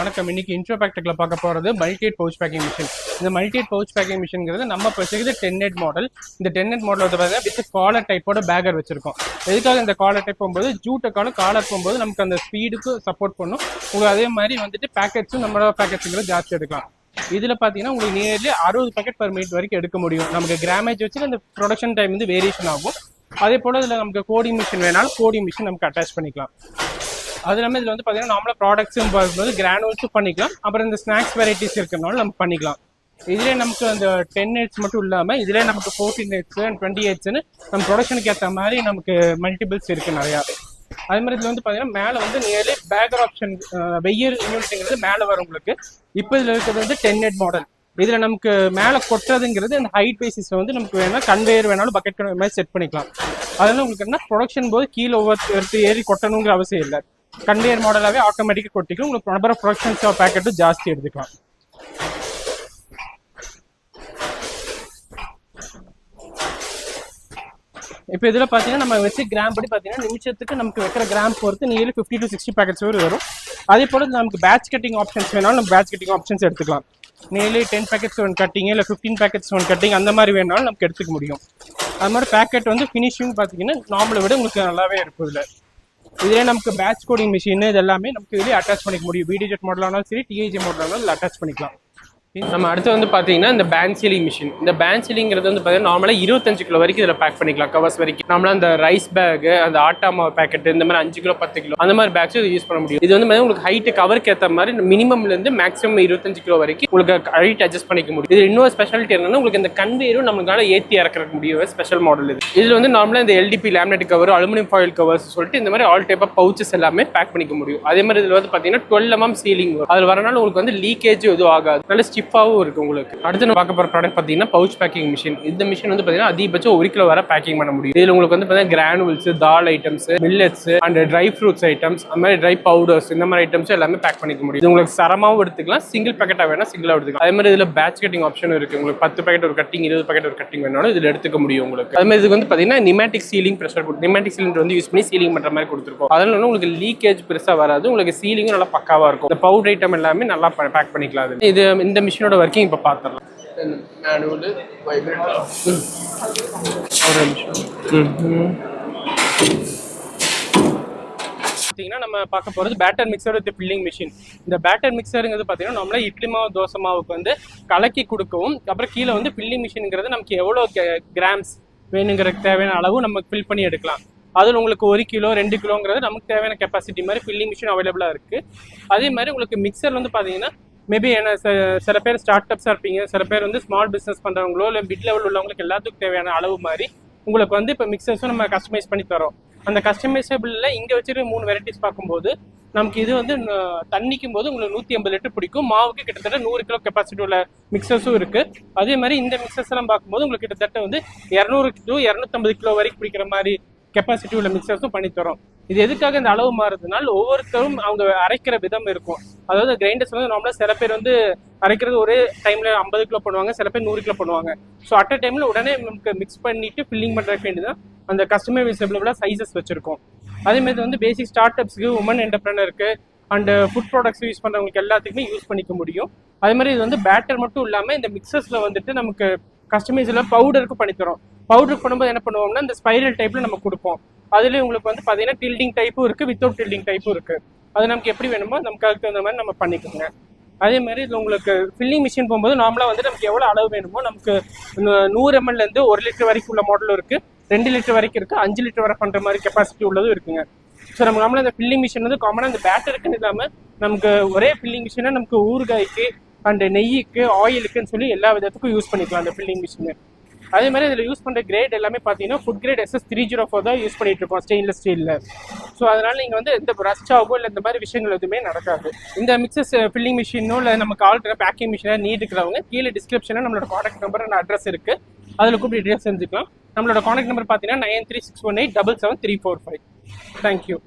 வணக்கம். இன்னைக்கு இன்ட்ரோ பேக்டெக்ல பார்க்க போகிறது மல்டி பவுச் பேக்கிங் மிஷின். இந்த மல்டி பவுச் பேக்கிங் மிஷின்ங்கிறது நம்ம வச்சுக்கிறது 10 மாடல். இந்த 10 மாடல் வந்து பார்த்தீங்கன்னா வித் காலர் டைப்போட பேக்கர் வச்சிருக்கோம். எதுக்காக இந்த காலர் டைப் போகும்போது ஜூட்டுக்கான காலர் போகும்போது நமக்கு அந்த ஸ்பீடுக்கு சப்போர்ட் பண்ணும். உங்களுக்கு அதே மாதிரி வந்துட்டு பேக்கெட்ஸும் நம்மளோட பேக்கெட்ஸுங்கிறது ஜாஸ்தி எடுக்கலாம். இதில் பார்த்தீங்கன்னா உங்களுக்கு நியர்லி 60 பேக்கெட் பர் மினிட் வரைக்கும் எடுக்க முடியும். நமக்கு கிராமேஜ் வச்சு அந்த ப்ரொடக்ஷன் டைம் வந்து வேரியேஷன் ஆகும். அதே போல் இதில் நமக்கு கோடிங் மிஷின் வேணாலும் கோடிங் மிஷின் நமக்கு அட்டாச் பண்ணிக்கலாம். அது இல்லாமல் இதில் வந்து பார்த்தீங்கன்னா நார்மலாக ப்ராடக்ட்ஸும் பார்க்கும்போது கிரானுவல்ஸும் பண்ணிக்கலாம். அப்புறம் இந்த ஸ்நாக்ஸ் வெரைட்டிஸ் இருக்கிறனால நம்ம பண்ணிக்கலாம். இதிலே நமக்கு அந்த 10 ஹெட்ஸ் மட்டும் இல்லாமல் இதிலே நமக்கு 14 ஹெட்ஸ் அண்ட் 20 ஹெட்ஸ்னு நம்ம ப்ரொடக்ஷனுக்கு ஏற்ற மாதிரி நமக்கு மல்டிபிள்ஸ் இருக்குது நிறையா. அதே மாதிரி இதில் வந்து பார்த்தீங்கன்னா மேலே வந்து நியர்லி பேக்கர் ஆப்ஷன் வெய்யர் யூனிட்டுங்கிறது மேலே வரும் உங்களுக்கு. இப்போ இதில் இருக்கிறது வந்து 10 ஹெட் மாடல். இதில் நமக்கு மேலே கொட்டுறதுங்கிறது அந்த ஹைட் பேசிஸில் வந்து நமக்கு வேணால் கன்வேயர் வேணாலும் பக்கெட் மாதிரி செட் பண்ணிக்கலாம். அதனால உங்களுக்கு என்ன ப்ரொடக்ஷன் போது கீழே ஒவ்வொரு ஏறி கொட்டணுங்கிற அவசியம் இல்லை. கன்வேயர் மாடலாகவே ஆட்டோமேட்டிக்காக கொட்டிக்கும். உங்களுக்கு நம்பர் ஆஃப் ப்ரொடக்ஷன்ஸ் பேக்கெட்டும் ஜாஸ்தி எடுத்துக்கலாம். இப்போ இதில் பார்த்தீங்கன்னா நம்ம வச்சு கிராம் படி பார்த்தீங்கன்னா நிமிஷத்துக்கு நமக்கு வைக்கிற கிராம் பொறுத்து நியர்லி 50 to 60 பேக்கெட்ஸ் வரும். அதே போல் நமக்கு பேட்ச் கட்டிங் ஆப்ஷன்ஸ் வேணாலும் நம்ம பேட்ச் கட்டிங் ஆப்ஷன்ஸ் எடுத்துக்கலாம். நியர்லி 10 பேக்கெட்ஸ் ஒன் கட்டிங் இல்லை 15 பேக்கெட்ஸ் ஒன் கட்டிங் அந்த மாதிரி வேணாலும் நமக்கு எடுத்துக்க முடியும். அது மாதிரி பேக்கெட் வந்து ஃபினிஷிங் பார்த்தீங்கன்னா நார்மலை விட உங்களுக்கு நல்லாவே இருக்கும். இதே நமக்கு பேட்ச் கோடிங் மிஷின் இது எல்லாமே நமக்கு இதிலே அட்டாச் பண்ணிக்க முடியும். பிடிஜெட் மாடலானாலும் சரி, டிஐஜி மாடலானாலும் இதில் அட்டாச் பண்ணிக்கலாம். நம்ம அடுத்து வந்து பார்த்தீங்கன்னா இந்த பேண்ட் சீலிங் மிஷின். இந்த பேண்ட் சீலிங்கிறது வந்து பார்த்தீங்கன்னா நார்மலாக 25 கிலோ வரைக்கும் இதில் பேக் பண்ணிக்கலாம். கவர்ஸ் வரைக்கும் நம்மளால் அந்த ரைஸ் பேக், அந்த ஆட்டா மாவு பேக்கெட், இந்த மாதிரி 5 கிலோ 10 கிலோ அந்த மாதிரி பேக்ஸும் இது யூஸ் பண்ண முடியும். இது வந்து உங்களுக்கு ஹைட்டு கவருக்கு ஏற்ற மாதிரி மினிமம்லேருந்து மேக்ஸிமம் 25 கிலோ வரைக்கும் உங்களுக்கு ஹைட் அட்ஜஸ்ட் பண்ணிக்க முடியும். இது இன்னொரு ஸ்பெஷாலிட்டி என்னன்னா உங்களுக்கு இந்த கன்வேயரும் நம்மளால ஏற்றி இறக்க முடியும். ஸ்பெஷல் மாடல் இது. இதில் வந்து நார்மலாக இந்த LDP laminate cover, aluminium foil covers சொல்லிட்டு இந்த மாதிரி ஆல் டைப் ஆஃப் பவுச்சஸ் எல்லாமே பேக் பண்ணிக்க முடியும். அதே மாதிரி இதில் வந்து பார்த்தீங்கன்னா 12 mm சீலிங் வரும். அதில் வரனால உங்களுக்கு வந்து லீக்கேஜ் எதுவும் ஆகாது. நல்ல ஸ்டிஃபாகவும் இருக்கும் உங்களுக்கு. அடுத்து நம்ம பார்க்க போற ப்ராடக்ட் பார்த்தீங்கன்னா பவுச் பேக்கிங் மிஷின். இந்த மிஷின் வந்து பார்த்தீங்கன்னா அதிகபட்சம் 1 கிலோ வரை பேக்கிங் பண்ண முடியும். இதில் உங்களுக்கு வந்து பார்த்தீங்கன்னா granules, dal items, millets and dry fruits items, அந்த மாதிரி ட்ரை பவுடர்ஸ், இந்த மாதிரி ஐட்டம்ஸ் எல்லாமே பேக் பண்ணிக்க முடியும். இது உங்களுக்கு சரமாவும் எடுத்துக்கலாம், சிங்கிள் பேக்கெட்டாக வேணா சிங்கிளாக எடுத்துக்கலாம். அதே மாதிரி இதில் பேட்ச் கட்டிங் ஆப்ஷன் இருக்கு. உங்களுக்கு 10 பேக்கெட் ஒரு கட்டிங், 20 பேக்கெட் ஒரு கட்டிங் வேணாலும் இதில் எடுத்துக்க முடியும் உங்களுக்கு. அதே மாதிரி இதுக்கு வந்து பார்த்தீங்கன்னா pneumatic ceiling pressure pneumatic cylinder வந்து யூஸ் பண்ணி சீலிங் பண்ணுற மாதிரி கொடுத்துருக்கோம். அதனால உங்களுக்கு லீக்கேஜ் பெருசாக வராது. உங்களுக்கு சீலிங்கும் நல்லா பக்காவாக இருக்கும். இந்த பவுடர் ஐட்டம் எல்லாமே நல்லா பேக் பண்ணிக்கலாம். இது இந்த மிஷினோட ஒர்க்கிங் இப்போ பார்த்துடலாம். மேனுவல் வைப்ரேட்டர் ஒரு நிமிஷம். பார்த்தீங்கன்னா நம்ம பார்க்க போகிறது batter mixer with filling machine. இந்த பேட்டர் மிக்சருங்கிறது பார்த்தீங்கன்னா நம்மளே இட்லி மாவு, தோசை மாவுக்கு வந்து கலக்கி கொடுக்கவும், அப்புறம் கீழே வந்து ஃபில்லிங் மிஷினுங்கிறது நமக்கு எவ்வளோ கிராம்ஸ் வேணுங்கிறதுக்கு தேவையான அளவு நம்ம ஃபில் பண்ணி எடுக்கலாம். அதில் உங்களுக்கு 1 கிலோ 2 கிலோங்கிறது நமக்கு தேவையான கெப்பாசிட்டி மாதிரி ஃபில்லிங் மிஷின் அவைலபிளாக இருக்குது. அதே மாதிரி உங்களுக்கு மிக்சர் வந்து பார்த்தீங்கன்னா மேபி என்ன சில பேர் ஸ்டார்ட் அப்ஸாக இருப்பீங்க, சில பேர் வந்து ஸ்மால் பிஸ்னஸ் பண்ணுறவங்களோ இல்லை மிட் லெவல் உள்ளவங்களுக்கு எல்லாத்துக்கும் தேவையான அளவு மாதிரி உங்களுக்கு வந்து இப்போ மிக்சர்ஸும் நம்ம கஸ்டமைஸ் பண்ணி தரோம். அந்த கஸ்டமைசபிளில் இங்கே வச்சுட்டு 3 வெரைட்டிஸ் பார்க்கும்போது நமக்கு இது வந்து தண்ணிக்கும் போது உங்களுக்கு 150 லிட்டர் பிடிக்கும். மாவுக்கு கிட்டத்தட்ட 100 கிலோ கெப்பாசிட்டி உள்ள மிக்சர்ஸும் இருக்குது. அதே மாதிரி இந்த மிக்சர்ஸ் எல்லாம் பார்க்கும்போது உங்களுக்கு கிட்டத்தட்ட வந்து 200 to 250 கிலோ வரைக்கும் பிடிக்கிற மாதிரி கெப்பாசிட்டி உள்ள மிக்சர்ஸும் பண்ணித்தரோம். இது எதுக்காக இந்த அளவு மாறுறதுனால ஒவ்வொருத்தரும் அவங்க அரைக்கிற விதம் இருக்கும். அதாவது கிரைண்டர்ஸ் வந்து நார்மலாக சில பேர் வந்து அரைக்கிறது ஒரே டைமில் 50 கிலோ பண்ணுவாங்க, சில பேர் 100 கிலோ பண்ணுவாங்க. ஸோ அட் அ டைமில் உடனே நமக்கு மிக்ஸ் பண்ணிட்டு ஃபில்லிங் பண்ணுறதுக்கு வேண்டியதான் அந்த கஸ்டமைசபிளாக சைஸஸ் வச்சுருக்கோம். அதேமாதிரி வந்து பேசிக் ஸ்டார்ட் அப்ஸ்க்கு, உமன் என்டர்பிரனருக்கு அண்ட் ஃபுட் ப்ராடக்ட்ஸ் யூஸ் பண்ணுறவங்களுக்கு எல்லாத்துக்குமே யூஸ் பண்ணிக்க முடியும். அதே மாதிரி இது வந்து பேட்டர் மட்டும் இல்லாமல் இந்த மிக்சர்ஸில் வந்துட்டு நமக்கு கஸ்டமைஸில் பவுடருக்கு பண்ணித்தரோம். பவுடருக்கு பண்ணும்போது என்ன பண்ணுவோம்னா இந்த ஸ்பைரல் டைப்பில் நம்ம கொடுப்போம். அதுலேயும் உங்களுக்கு வந்து பார்த்தீங்கன்னா டில்டிங் டைப்பும் இருக்குது, வித்தவுட் டில்டிங் டைப்பும் இருக்குது. அது நமக்கு எப்படி வேணுமோ நமக்கு அதுக்கு தகுந்த மாதிரி நம்ம பண்ணிக்கோங்க. அதே மாதிரி இதில் உங்களுக்கு ஃபில்லிங் மிஷின் போகும்போது நார்மலாக வந்து நமக்கு எவ்வளோ அளவு வேணுமோ நமக்கு 100 ml 1 லிட்டர் வரைக்கும் உள்ள மாடலும் இருக்குது, 2 லிட்டர் வரைக்கும் இருக்குது, 5 லிட்டர் வரை பண்ணுற மாதிரி கெப்பாசிட்டி உள்ளதும் இருக்குங்க. ஸோ நம்ம நார்மலாக இந்த ஃபில்லிங் மிஷின் வந்து காமனாக இந்த பேட்டருக்குன்னு இல்லாமல் நமக்கு ஒரே ஃபில்லிங் மிஷினை நமக்கு ஊறுகாய்க்கு அண்ட் நெய்யுக்கு, ஆயிலுக்குன்னு சொல்லி எல்லா விதத்துக்கும் யூஸ் பண்ணிக்கலாம் அந்த ஃபில்லிங் மிஷினு. அதே மாதிரி இதில் யூஸ் பண்ணுற கிரேட் எல்லாமே பார்த்தீங்கன்னா ஃபுட் கிரேட் SS304 தான் யூஸ் பண்ணிட்டு இருக்கோம் ஸ்டெயின்லெஸ் ஸ்டீலில். ஸோ அதனால் நீங்கள் வந்து எந்த ரஸ்ட் ஆகோ இல்லை இந்த மாதிரி விஷயங்கள் எதுவுமே நடக்காது. இந்த மிக்சர்ஸ் ஃபில்லிங் மிஷினோ இல்லை நமக்கு ஆல்ரெடி பேக்கிங் மிஷினாக நீட் இருக்கிறவங்க கீழே டிஸ்கிரிப்ஷனில் நம்மளோட காண்டாக்ட் நம்பர் அண்ட் அட்ரஸ் இருக்குது. அதில் கூப்பிட்டு டீட்டெயில்ஸ் தெரிஞ்சுக்கலாம். நம்மளோட காண்டாக்ட் நம்பர் பார்த்தீங்கன்னா 9361877345. தேங்க்யூ.